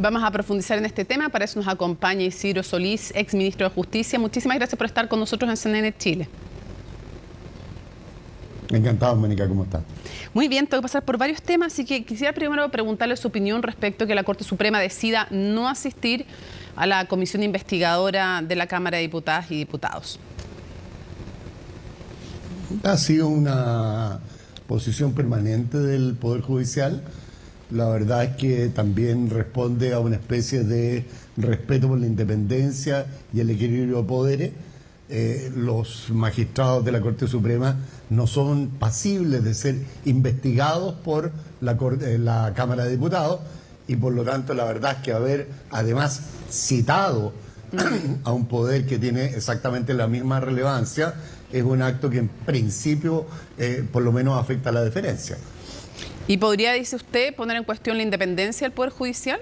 Vamos a profundizar en este tema, para eso nos acompaña Isidro Solís, ex ministro de Justicia. Muchísimas gracias por estar con nosotros en CNN Chile. Encantado, Mónica, ¿cómo estás? Muy bien, tengo que pasar por varios temas, así que quisiera primero preguntarle su opinión respecto a que la Corte Suprema decida no asistir a la comisión investigadora de la Cámara de Diputadas y Diputados. Ha sido una posición permanente del Poder Judicial. La verdad es que también responde a una especie de respeto por la independencia y el equilibrio de poderes. Los magistrados de la Corte Suprema no son pasibles de ser investigados por la Cámara de Diputados y por lo tanto la verdad es que haber además citado a un poder que tiene exactamente la misma relevancia es un acto que en principio por lo menos afecta a la deferencia. ¿Y podría, dice usted, poner en cuestión la independencia del Poder Judicial?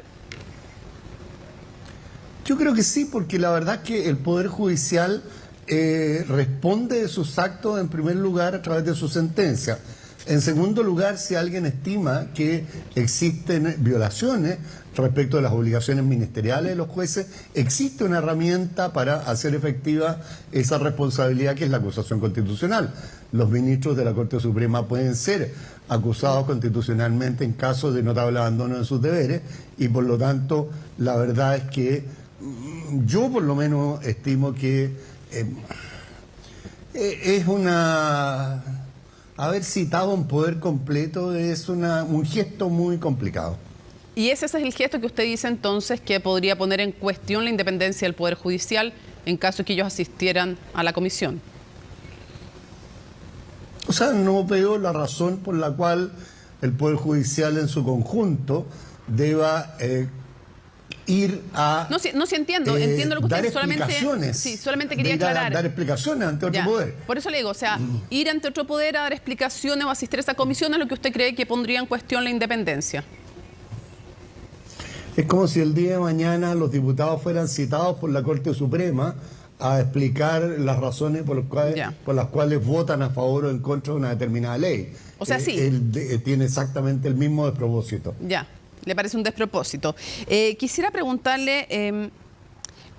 Yo creo que sí, porque la verdad es que el Poder Judicial responde de sus actos en primer lugar a través de su sentencia. En segundo lugar, si alguien estima que existen violaciones respecto de las obligaciones ministeriales de los jueces, existe una herramienta para hacer efectiva esa responsabilidad que es la acusación constitucional. Los ministros de la Corte Suprema pueden ser acusados constitucionalmente en caso de notable abandono de sus deberes y por lo tanto la verdad es que yo por lo menos estimo que es una... Haber citado un poder completo es un gesto muy complicado. ¿Y ese es el gesto que usted dice entonces que podría poner en cuestión la independencia del Poder Judicial en caso de que ellos asistieran a la comisión? O sea, no veo la razón por la cual el Poder Judicial en su conjunto deba ir a no, sí entiendo lo que usted solamente quería aclarar. Dar explicaciones ante otro poder. Por eso le digo, o sea, ir ante otro poder a dar explicaciones o asistir a esa comisión es lo que usted cree que pondría en cuestión la independencia. Es como si el día de mañana los diputados fueran citados por la Corte Suprema a explicar las razones por las cuales votan a favor o en contra de una determinada ley. O sea, sí. Tiene exactamente el mismo despropósito. Ya, le parece un despropósito. Quisiera preguntarle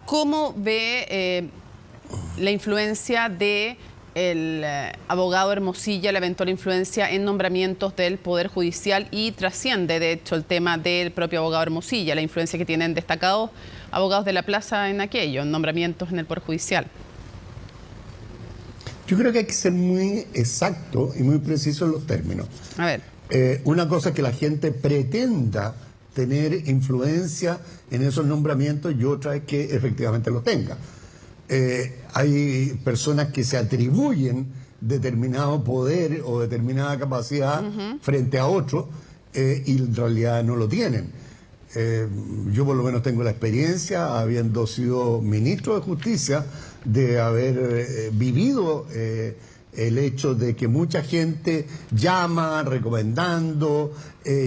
cómo ve la influencia de el abogado Hermosilla, la eventual influencia en nombramientos del Poder Judicial y trasciende, de hecho, el tema del propio abogado Hermosilla, la influencia que tienen destacados abogados de la plaza en aquello, en nombramientos en el Poder Judicial. Yo creo que hay que ser muy exacto y muy preciso en los términos. A ver. Una cosa es que la gente pretenda tener influencia en esos nombramientos y otra es que efectivamente lo tenga. Hay personas que se atribuyen determinado poder o determinada capacidad frente a otro y en realidad no lo tienen. Yo por lo menos tengo la experiencia, habiendo sido ministro de Justicia, de haber vivido el hecho de que mucha gente llama recomendando,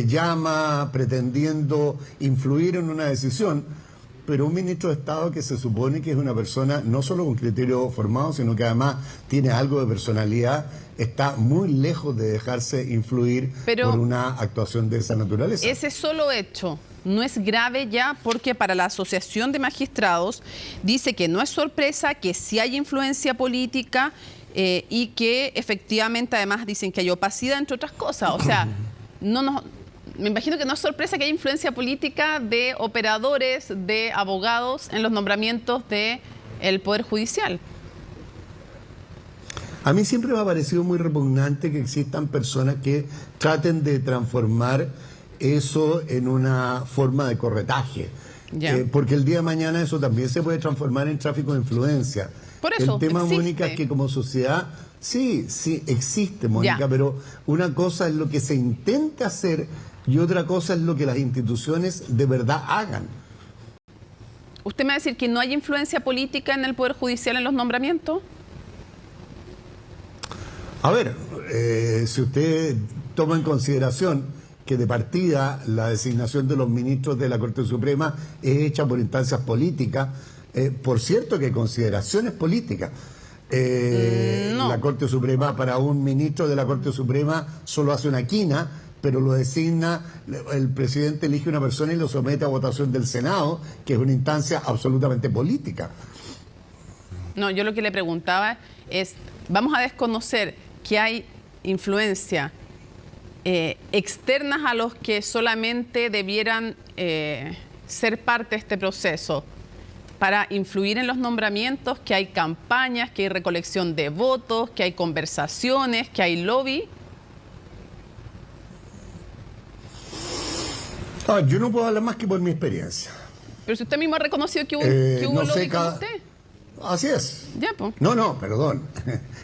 llama pretendiendo influir en una decisión, pero un ministro de Estado que se supone que es una persona no solo con criterio formado, sino que además tiene algo de personalidad, está muy lejos de dejarse influir por una actuación de esa naturaleza. Ese solo hecho no es grave ya, porque para la Asociación de Magistrados dice que no es sorpresa, que sí hay influencia política y que efectivamente además dicen que hay opacidad, entre otras cosas. O sea, me imagino que no es sorpresa que haya influencia política de operadores, de abogados en los nombramientos del Poder Judicial. A mí siempre me ha parecido muy repugnante que existan personas que traten de transformar eso en una forma de corretaje. Porque el día de mañana eso también se puede transformar en tráfico de influencia. Por eso, el tema, Mónica, es que como sociedad, sí existe, Mónica, pero una cosa es lo que se intenta hacer y otra cosa es lo que las instituciones de verdad hagan. ¿Usted me va a decir que no hay influencia política en el Poder Judicial en los nombramientos? A ver, si usted toma en consideración que de partida la designación de los ministros de la Corte Suprema es hecha por instancias políticas, por cierto que consideraciones políticas. La Corte Suprema, para un ministro de la Corte Suprema, solo hace una quina pero lo designa, el presidente elige una persona y lo somete a votación del Senado, que es una instancia absolutamente política. No, yo lo que le preguntaba es, vamos a desconocer que hay influencia externas a los que solamente debieran ser parte de este proceso para influir en los nombramientos, que hay campañas, que hay recolección de votos, que hay conversaciones, que hay lobby. Yo no puedo hablar más que por mi experiencia. Pero si usted mismo ha reconocido que hubo no lobby sé, con usted. Así es. Ya, pues. No, perdón.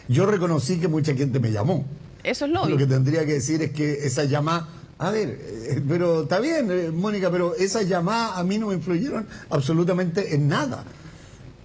Yo reconocí que mucha gente me llamó. Eso es lobby. Lo que tendría que decir es que esa llamada... A ver, pero está bien, Mónica, pero esas llamadas a mí no me influyeron absolutamente en nada.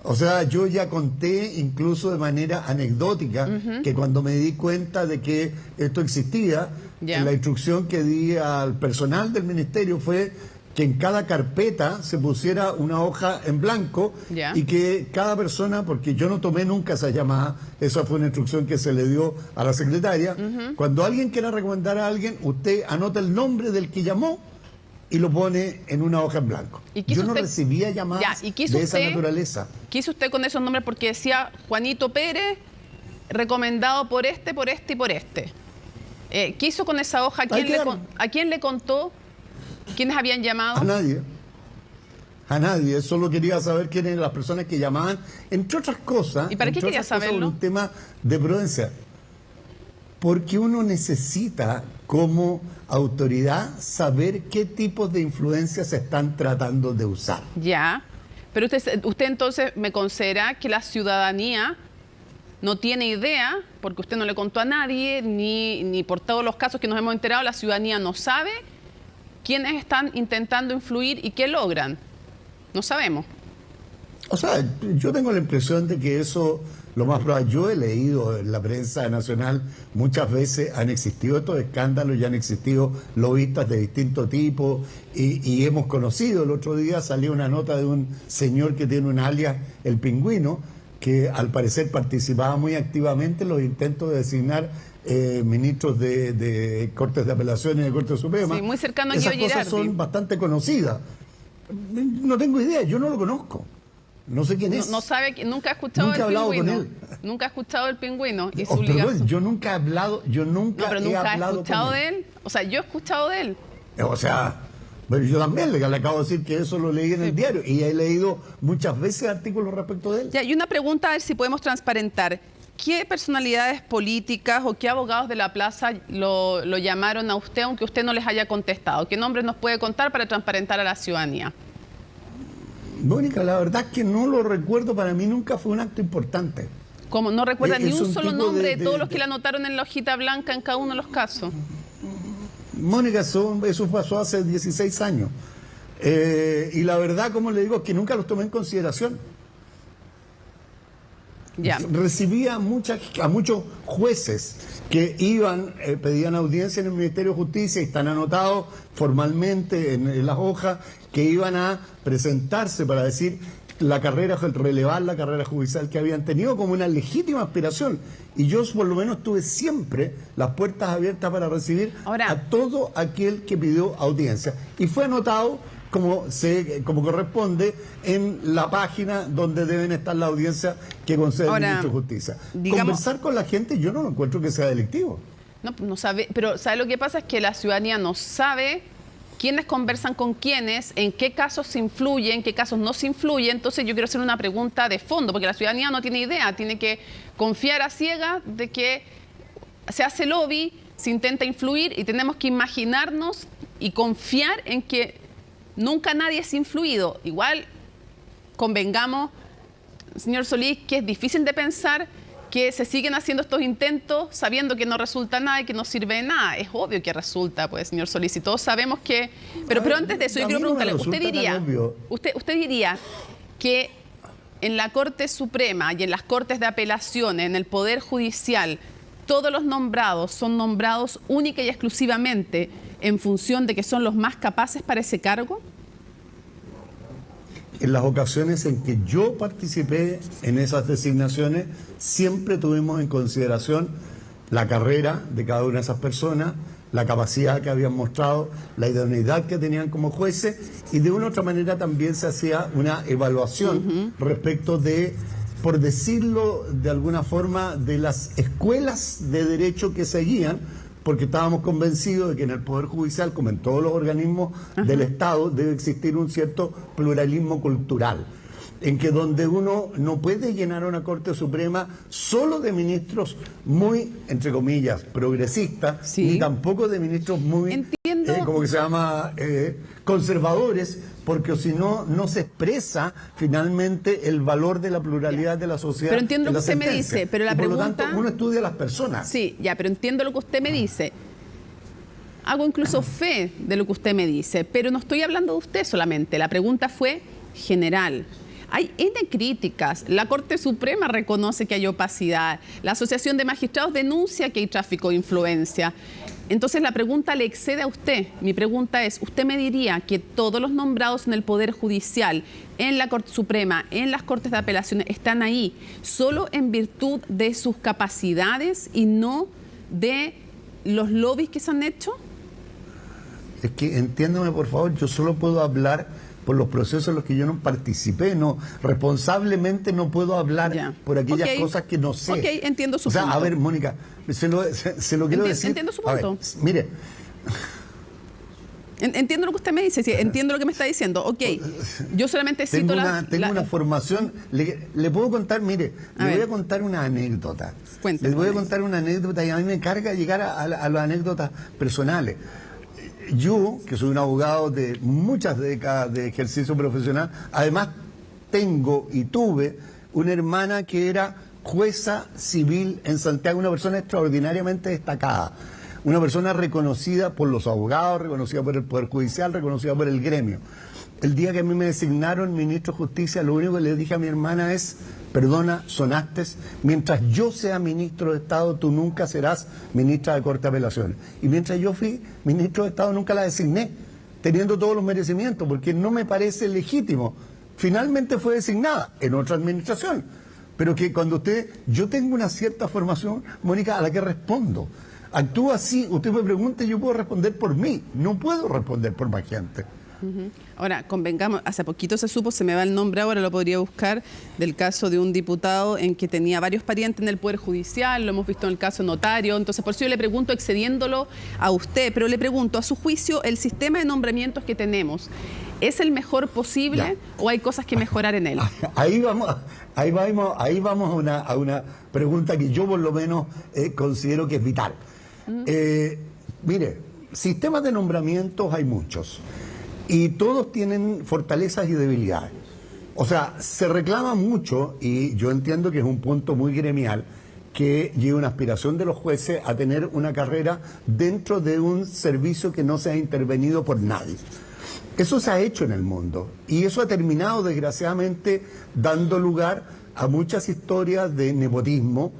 O sea, yo ya conté, incluso de manera anecdótica, que cuando me di cuenta de que esto existía, la instrucción que di al personal del ministerio fue que en cada carpeta se pusiera una hoja en blanco y que cada persona, porque yo no tomé nunca esa llamada, esa fue una instrucción que se le dio a la secretaria, cuando alguien quiera recomendar a alguien, usted anota el nombre del que llamó y lo pone en una hoja en blanco. Yo no recibía llamadas de esa naturaleza. ¿Qué hizo usted con esos nombres? Porque decía Juanito Pérez, recomendado por este, por este y por este. ¿Qué hizo con esa hoja? ¿A quién le contó? ¿Quiénes habían llamado? A nadie. A nadie. Solo quería saber quiénes eran las personas que llamaban, entre otras cosas. ¿Y para qué quería saberlo? Un tema de prudencia. Porque uno necesita, como autoridad, saber qué tipos de influencias se están tratando de usar. Ya. Pero usted entonces me considera que la ciudadanía no tiene idea, porque usted no le contó a nadie, ni por todos los casos que nos hemos enterado, la ciudadanía no sabe quiénes están intentando influir y qué logran. No sabemos. O sea, yo tengo la impresión de que eso, lo más probable, yo he leído en la prensa nacional muchas veces, han existido estos escándalos y han existido lobistas de distinto tipo y hemos conocido, el otro día salió una nota de un señor que tiene un alias, El Pingüino, que al parecer participaba muy activamente en los intentos de designar ministros de Cortes de Apelación y de Corte Suprema. Sí, muy cercano a Esas Guido cosas Girardi. son bastante conocidas. No tengo idea, yo no lo conozco. No sé quién es. No sabe, nunca ha escuchado Nunca he hablado con él. Nunca ha escuchado El Pingüino y su Perdón, ligazo. yo nunca he hablado, No, pero he nunca ha hablado escuchado con de él. O sea, yo he escuchado de él. O sea, pero yo también le acabo de decir que eso lo leí en el diario y he leído muchas veces artículos respecto de él. Ya, y una pregunta, a ver si podemos transparentar. ¿Qué personalidades políticas o qué abogados de la plaza lo llamaron a usted, aunque usted no les haya contestado? ¿Qué nombres nos puede contar para transparentar a la ciudadanía? Mónica, la verdad es que no lo recuerdo, para mí nunca fue un acto importante. ¿Cómo? ¿No recuerda ni un solo nombre de todos los que le anotaron en la hojita blanca en cada uno de los casos? Mónica, eso pasó hace 16 años. Y la verdad, como le digo, es que nunca los tomé en consideración. Ya. Recibía a muchos jueces que iban, pedían audiencia en el Ministerio de Justicia y están anotados formalmente en las hojas, que iban a presentarse para decir relevar la carrera judicial que habían tenido como una legítima aspiración. Y yo por lo menos tuve siempre las puertas abiertas para recibir a todo aquel que pidió audiencia. Y fue anotado como corresponde en la página donde deben estar las audiencias que concede el Ministro de Justicia. Conversar con la gente yo no encuentro que sea delictivo. No sabe, pero ¿sabe lo que pasa? Es que la ciudadanía no sabe quiénes conversan con quiénes, en qué casos se influye, en qué casos no se influye. Entonces yo quiero hacer una pregunta de fondo, porque la ciudadanía no tiene idea, tiene que confiar a ciegas de que se hace lobby, se intenta influir y tenemos que imaginarnos y confiar en que nunca nadie es influido. Igual convengamos, señor Solís, que es difícil de pensar que se siguen haciendo estos intentos sabiendo que no resulta nada y que no sirve de nada. Es obvio que resulta, pues, señor Solís, y todos sabemos que... Pero antes de eso, yo quiero preguntarle, ¿usted diría que en la Corte Suprema y en las Cortes de Apelaciones, en el Poder Judicial, todos los nombrados son nombrados única y exclusivamente en función de que son los más capaces para ese cargo? En las ocasiones en que yo participé en esas designaciones, siempre tuvimos en consideración la carrera de cada una de esas personas, la capacidad que habían mostrado, la idoneidad que tenían como jueces, y de una u otra manera también se hacía una evaluación respecto de, por decirlo de alguna forma, de las escuelas de derecho que seguían, porque estábamos convencidos de que en el Poder Judicial, como en todos los organismos del Estado, debe existir un cierto pluralismo cultural, en que donde uno no puede llenar una Corte Suprema solo de ministros muy, entre comillas, progresistas, Sí. ni tampoco de ministros muy, Entiendo. como que se llama, conservadores, porque si no, no se expresa finalmente el valor de la pluralidad de la sociedad. Pero entiendo en lo la que usted me sentencia. dice, pero la Y por pregunta... lo tanto, uno estudia a las personas. Sí, ya, pero entiendo lo que usted me dice. Hago incluso fe de lo que usted me dice, pero no estoy hablando de usted solamente. La pregunta fue general. Hay N críticas. La Corte Suprema reconoce que hay opacidad. La Asociación de Magistrados denuncia que hay tráfico de influencia. Entonces la pregunta le excede a usted. Mi pregunta es, ¿usted me diría que todos los nombrados en el Poder Judicial, en la Corte Suprema, en las Cortes de Apelaciones, están ahí solo en virtud de sus capacidades y no de los lobbies que se han hecho? Es que, entiéndame por favor, yo solo puedo hablar por los procesos en los que yo no participé, no, responsablemente no puedo hablar Ya. por aquellas Ok. cosas que no sé. Ok, entiendo su O sea, punto. a ver, Mónica, se lo quiero decir. Entiendo su A ver, punto. mire, Entiendo lo que usted me dice, sí, entiendo lo que me está diciendo. Ok, yo solamente cito tengo una formación, le puedo contar, mire, A le voy ver. a contar una anécdota. Cuénteme, Les voy a Luis. contar una anécdota y a mí me carga llegar a las anécdotas personales. Yo, que soy un abogado de muchas décadas de ejercicio profesional, además tengo y tuve una hermana que era jueza civil en Santiago, una persona extraordinariamente destacada, una persona reconocida por los abogados, reconocida por el Poder Judicial, reconocida por el gremio. El día que a mí me designaron ministro de Justicia, lo único que le dije a mi hermana es: perdona, sonaste, mientras yo sea ministro de Estado, tú nunca serás ministra de Corte de Apelaciones. Y mientras yo fui ministro de Estado, nunca la designé, teniendo todos los merecimientos, porque no me parece legítimo. Finalmente fue designada en otra administración. Pero que cuando yo tengo una cierta formación, Mónica, a la que respondo. Actúo así, usted me pregunta y yo puedo responder por mí, no puedo responder por más gente. Ahora, convengamos, hace poquito se supo, se me va el nombre ahora, lo podría buscar, del caso de un diputado en que tenía varios parientes en el Poder Judicial, lo hemos visto en el caso notario, entonces por eso yo le pregunto, excediéndolo a usted, pero le pregunto, a su juicio, ¿el sistema de nombramientos que tenemos es el mejor posible Ya. o hay cosas que mejorar en él? Ahí vamos a una pregunta que yo por lo menos considero que es vital. Mire, sistemas de nombramientos hay muchos y todos tienen fortalezas y debilidades. O sea, se reclama mucho, y yo entiendo que es un punto muy gremial, que lleve una aspiración de los jueces a tener una carrera dentro de un servicio que no sea intervenido por nadie. Eso se ha hecho en el mundo y eso ha terminado desgraciadamente dando lugar a muchas historias de nepotismo,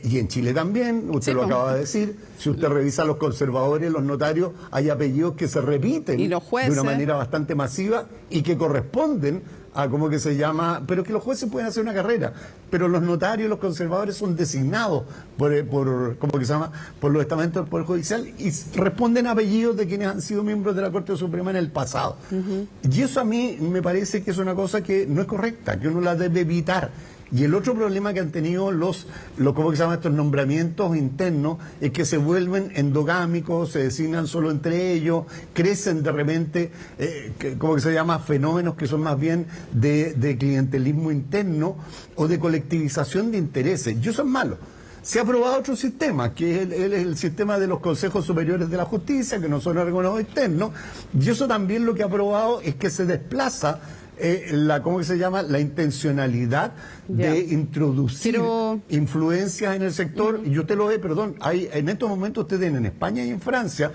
y en Chile también, usted Sí, lo pues. acaba de decir. Si usted revisa los conservadores, los notarios, hay apellidos que se repiten Y los jueces. de una manera bastante masiva y que corresponden a cómo que se llama, pero que los jueces pueden hacer una carrera, pero los notarios y los conservadores son designados ¿cómo que se llama?, por los estamentos del Poder Judicial y responden a apellidos de quienes han sido miembros de la Corte Suprema en el pasado. Y eso a mí me parece que es una cosa que no es correcta, que uno la debe evitar. Y el otro problema que han tenido ¿cómo que se llama?, estos nombramientos internos, es que se vuelven endogámicos, se designan solo entre ellos, crecen de repente, ¿cómo que se llama?, fenómenos que son más bien de clientelismo interno o de colectivización de intereses. Y eso es malo. Se ha aprobado otro sistema, que es el sistema de los consejos superiores de la justicia, que no son órganos externos, y eso también lo que ha aprobado es que se desplaza ¿cómo que se llama?, la intencionalidad Ya. de introducir influencias en el sector. Y usted lo ve, perdón, en estos momentos ustedes en España y en Francia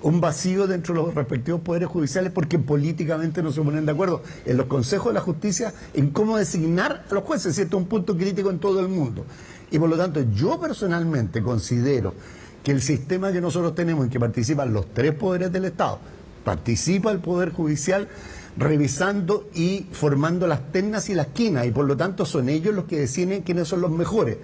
un vacío dentro de los respectivos poderes judiciales porque políticamente no se ponen de acuerdo en los consejos de la justicia en cómo designar a los jueces. Esto es un punto crítico en todo el mundo. Y por lo tanto, yo personalmente considero que el sistema que nosotros tenemos, en que participan los tres poderes del Estado, participa el Poder Judicial, revisando y formando las ternas y las quinas, y por lo tanto son ellos los que deciden quiénes son los mejores.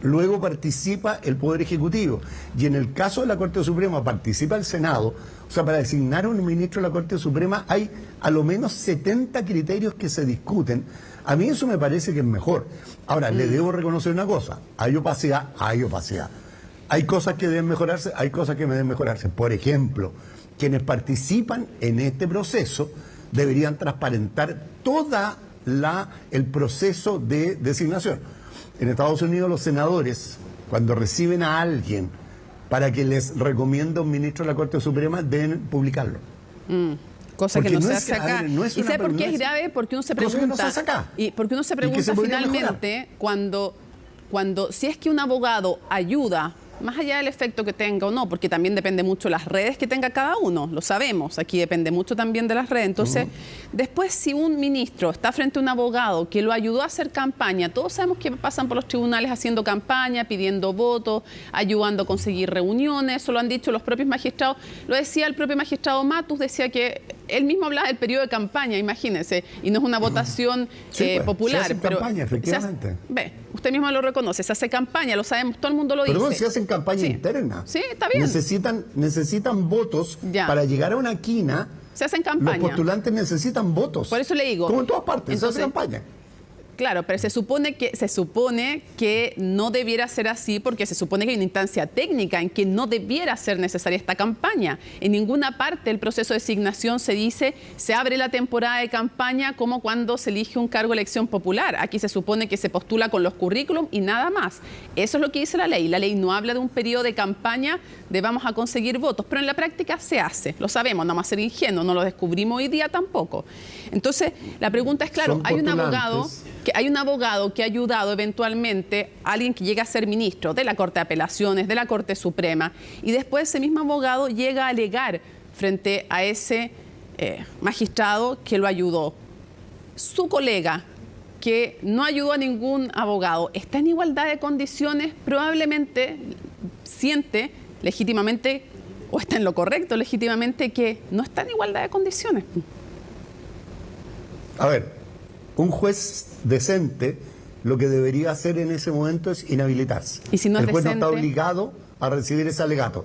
Luego participa el Poder Ejecutivo, y en el caso de la Corte Suprema participa el Senado. O sea, para designar a un ministro de la Corte Suprema hay a lo menos 70 criterios que se discuten. A mí eso me parece que es mejor. Ahora, le debo reconocer una cosa: hay opacidad, hay opacidad. Hay cosas que deben mejorarse, hay cosas que deben mejorarse. Por ejemplo, quienes participan en este proceso deberían transparentar el proceso de designación. En Estados Unidos los senadores, cuando reciben a alguien para que les recomienda un ministro de la Corte Suprema, deben publicarlo. Cosa porque que no se es, hace acá. Ver, no es ¿Y sabe por qué es grave? Porque uno se pregunta, no se hace acá. Y porque uno se pregunta finalmente cuando si es que un abogado ayuda, más allá del efecto que tenga o no, porque también depende mucho de las redes que tenga cada uno, lo sabemos, aquí depende mucho también de las redes. Entonces, después si un ministro está frente a un abogado que lo ayudó a hacer campaña, todos sabemos que pasan por los tribunales haciendo campaña, pidiendo votos, ayudando a conseguir reuniones, eso lo han dicho los propios magistrados, lo decía el propio magistrado Matus, decía que él mismo hablaba del periodo de campaña, imagínense, y no es una votación popular. Se hace campaña, efectivamente. Usted mismo lo reconoce, se hace campaña, lo sabemos, todo el mundo lo dice. Pero se hacen campaña interna. Sí, está bien. Necesitan votos para llegar a una quina. Se hacen campaña. Los postulantes necesitan votos. Por eso le digo. Como en todas partes, entonces, se hace campaña. Claro, pero se supone que no debiera ser así, porque se supone que hay una instancia técnica en que no debiera ser necesaria esta campaña. En ninguna parte del proceso de designación se dice se abre la temporada de campaña como cuando se elige un cargo de elección popular. Aquí se supone que se postula con los currículum y nada más. Eso es lo que dice la ley. La ley no habla de un periodo de campaña de vamos a conseguir votos, pero en la práctica se hace. Lo sabemos, no vamos a ser ingenuos, no lo descubrimos hoy día tampoco. Entonces, la pregunta es, claro, hay un abogado que ha ayudado eventualmente a alguien que llega a ser ministro de la Corte de Apelaciones, de la Corte Suprema, y después ese mismo abogado llega a alegar frente a ese magistrado que lo ayudó. Su colega, que no ayudó a ningún abogado, está en igualdad de condiciones, probablemente siente legítimamente, o está en lo correcto legítimamente, que no está en igualdad de condiciones. A ver, un juez decente lo que debería hacer en ese momento es inhabilitarse. ¿Y si no es el juez decente? No está obligado a recibir ese alegato.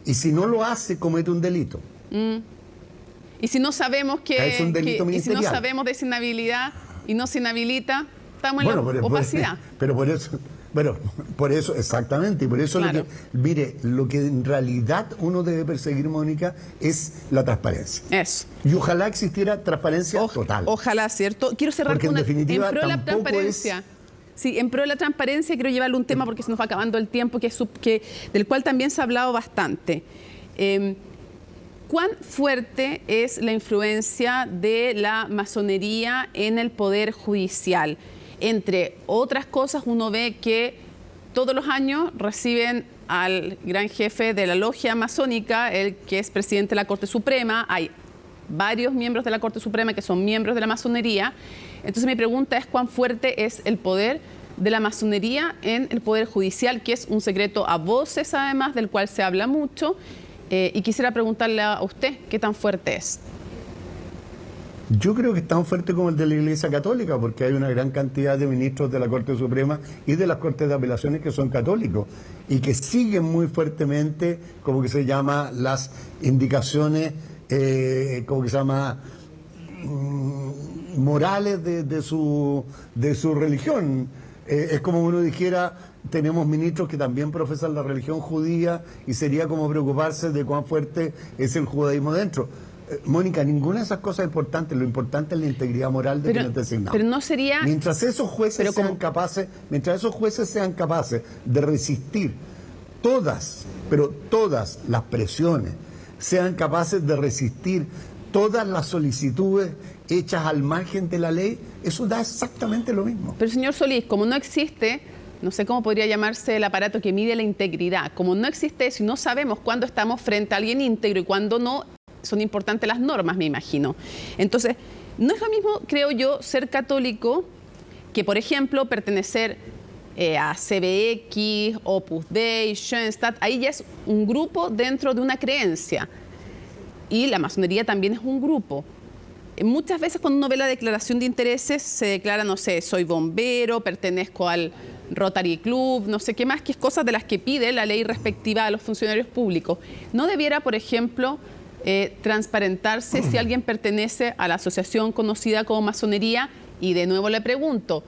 Y si no lo hace, comete un delito. Y si no sabemos es un delito y si no sabemos de esa inhabilidad y no se inhabilita, estamos en la opacidad. Pero por eso, exactamente, y por eso claro. lo que en realidad uno debe perseguir, Mónica, es la transparencia. Eso. Y ojalá existiera transparencia total. Ojalá, ¿cierto? Quiero cerrar porque con en definitiva en pro de la transparencia. Sí, en pro de la transparencia quiero llevarle un tema porque se nos va acabando el tiempo, del cual también se ha hablado bastante. ¿Cuán fuerte es la influencia de la masonería en el Poder Judicial? Entre otras cosas, uno ve que todos los años reciben al gran jefe de la logia masónica, el que es presidente de la Corte Suprema. Hay varios miembros de la Corte Suprema que son miembros de la masonería. Entonces mi pregunta es cuán fuerte es el poder de la masonería en el Poder Judicial, que es un secreto a voces además, del cual se habla mucho. Y quisiera preguntarle a usted qué tan fuerte es. Yo creo que es tan fuerte como el de la Iglesia Católica, porque hay una gran cantidad de ministros de la Corte Suprema y de las Cortes de Apelaciones que son católicos y que siguen muy fuertemente, como que se llama, las indicaciones, como que se llama, morales de su religión. Es como uno dijera, tenemos ministros que también profesan la religión judía y sería como preocuparse de cuán fuerte es el judaísmo dentro. Mónica, ninguna de esas cosas es importante. Lo importante es la integridad moral de quienes designados. Pero no sería... Mientras esos jueces sean capaces de resistir todas las presiones, sean capaces de resistir todas las solicitudes hechas al margen de la ley, eso da exactamente lo mismo. Pero señor Solís, como no existe, no sé cómo podría llamarse el aparato que mide la integridad, como no existe eso y no sabemos cuándo estamos frente a alguien íntegro y cuándo no, son importantes las normas, me imagino. Entonces, no es lo mismo, creo yo, ser católico que, por ejemplo, pertenecer a CBX, Opus Dei, Schoenstatt. Ahí ya es un grupo dentro de una creencia. Y la masonería también es un grupo. muchas veces cuando uno ve la declaración de intereses se declara, no sé, soy bombero, pertenezco al Rotary Club, no sé qué más, que es cosas de las que pide la ley respectiva a los funcionarios públicos. ¿No debiera, por ejemplo, transparentarse si alguien pertenece a la asociación conocida como masonería? Y de nuevo le pregunto,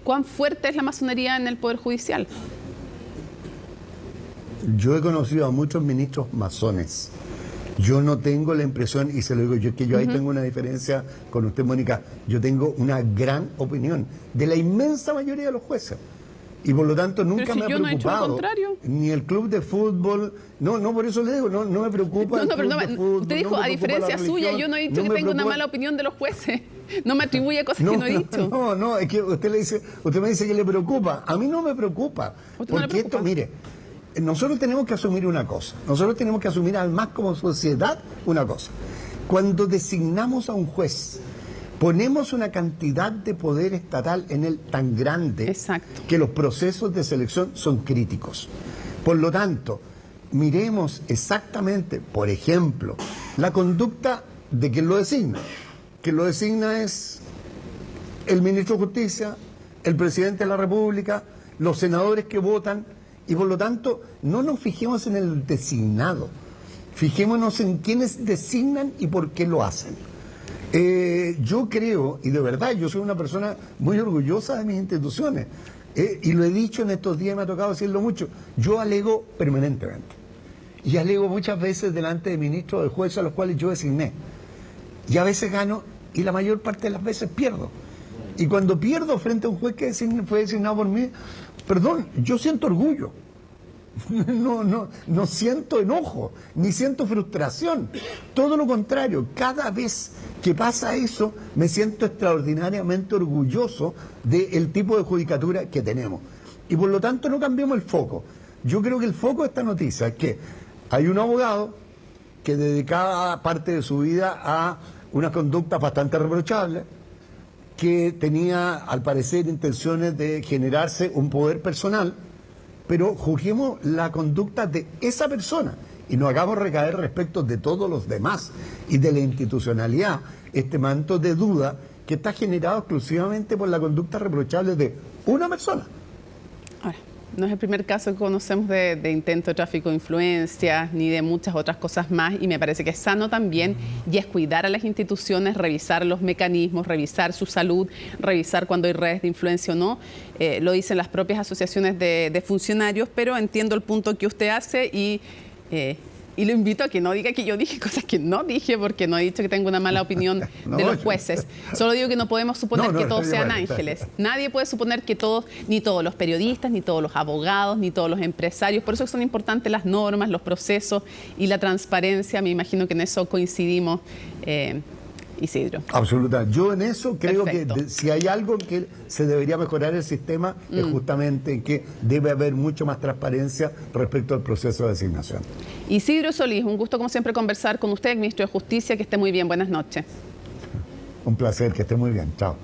¿cuán fuerte es la masonería en el Poder Judicial? Yo he conocido a muchos ministros masones. Yo no tengo la impresión, y se lo digo yo ahí tengo una diferencia con usted, Mónica, yo tengo una gran opinión de la inmensa mayoría de los jueces. Y por lo tanto nunca me ha preocupado. No he hecho lo contrario. Ni el club de fútbol, no por eso le digo, no me preocupa el club de fútbol. Usted dijo, a diferencia suya, yo no he dicho que tengo una mala opinión de los jueces. No me atribuye cosas que no he dicho. No, es que usted me dice que le preocupa. A mí no me preocupa. Porque esto, mire, nosotros tenemos que asumir una cosa. Nosotros tenemos que asumir además como sociedad una cosa. Cuando designamos a un juez, ponemos una cantidad de poder estatal en él tan grande que los procesos de selección son críticos. Por lo tanto, miremos exactamente, por ejemplo, la conducta de quien lo designa. Quien lo designa es el ministro de Justicia, el presidente de la República, los senadores que votan, y por lo tanto no nos fijemos en el designado, fijémonos en quienes designan y por qué lo hacen. Yo creo, y de verdad, yo soy una persona muy orgullosa de mis instituciones, y lo he dicho en estos días, me ha tocado decirlo mucho, yo alego permanentemente, y alego muchas veces delante de ministros, de jueces a los cuales yo designé, y a veces gano, y la mayor parte de las veces pierdo. Y cuando pierdo frente a un juez que fue designado por mí, perdón, yo siento orgullo. No siento enojo, ni siento frustración. Todo lo contrario, cada vez que pasa eso, me siento extraordinariamente orgulloso del tipo de judicatura que tenemos. Y por lo tanto no cambiemos el foco. Yo creo que el foco de esta noticia es que hay un abogado que dedicaba parte de su vida a una conducta bastante reprochable, que tenía, al parecer, intenciones de generarse un poder personal, pero juzguemos la conducta de esa persona y no hagamos recaer respecto de todos los demás y de la institucionalidad este manto de duda que está generado exclusivamente por la conducta reprochable de una persona. Ahora, no es el primer caso que conocemos de intento de tráfico de influencias ni de muchas otras cosas más, y me parece que es sano también y es cuidar a las instituciones, revisar los mecanismos, revisar su salud, revisar cuando hay redes de influencia o no. Lo dicen las propias asociaciones de funcionarios, pero entiendo el punto que usted hace y lo invito a que no diga que yo dije cosas que no dije, porque no he dicho que tengo una mala opinión de los jueces. Solo digo que no podemos suponer que todos sean ángeles. Nadie puede suponer que todos, ni todos los periodistas, ni todos los abogados, ni todos los empresarios. Por eso son importantes las normas, los procesos y la transparencia. Me imagino que en eso coincidimos, Isidro. Absolutamente. Yo en eso creo que si hay algo que se debería mejorar el sistema es justamente en que debe haber mucho más transparencia respecto al proceso de designación. Isidro Solís, un gusto como siempre conversar con usted, ministro de Justicia, que esté muy bien. Buenas noches. Un placer, que esté muy bien. Chao.